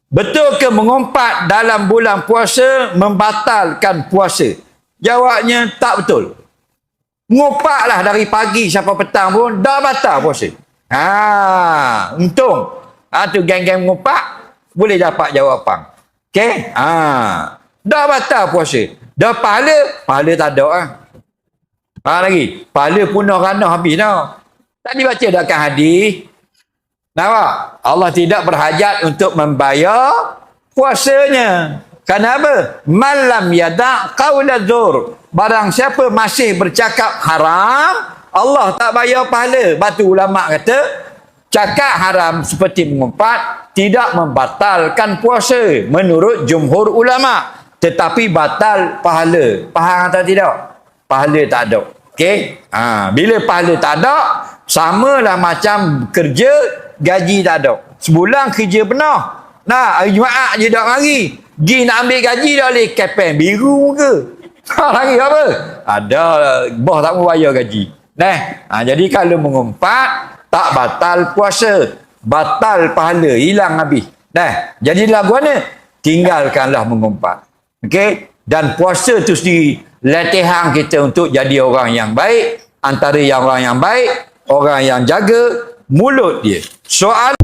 Betul ke mengumpat dalam bulan puasa membatalkan puasa? Jawabnya tak betul. Ngumpatlah dari pagi sampai petang pun dah batal puasa. Untung. Tu geng-geng mengumpat boleh dapat jawapan. Okey? Dah batal puasa. Dah pahala tak ada lagi. Pahala punah ranah habis dah. Tadi baca dah kan hadis. Nampak? Allah tidak berhajat untuk membayar puasanya. Kenapa? Malam yada' qaula zur. Barang siapa masih bercakap haram, Allah tak bayar pahala. Batu ulama kata, cakap haram seperti mengumpat tidak membatalkan puasa menurut jumhur ulama, tetapi batal pahala. Faham atau tidak? Pahala tak ada. Okey? Bila pahala tak ada, samalah macam kerja, gaji tak ada. Sebulan kerja benar. Hari Jumaat je dak mari. Pergi nak ambil gaji dah boleh kepen biru ke? Lagi apa? Ada bos tak mau bayar gaji. Jadi kalau mengumpat tak batal puasa, batal pahala, hilang habis. Jadi lagu mana? Tinggalkanlah mengumpat. Okey? Dan puasa tu sendiri latihan kita untuk jadi orang yang baik, antara orang yang baik, orang yang jaga mulut dia. Soal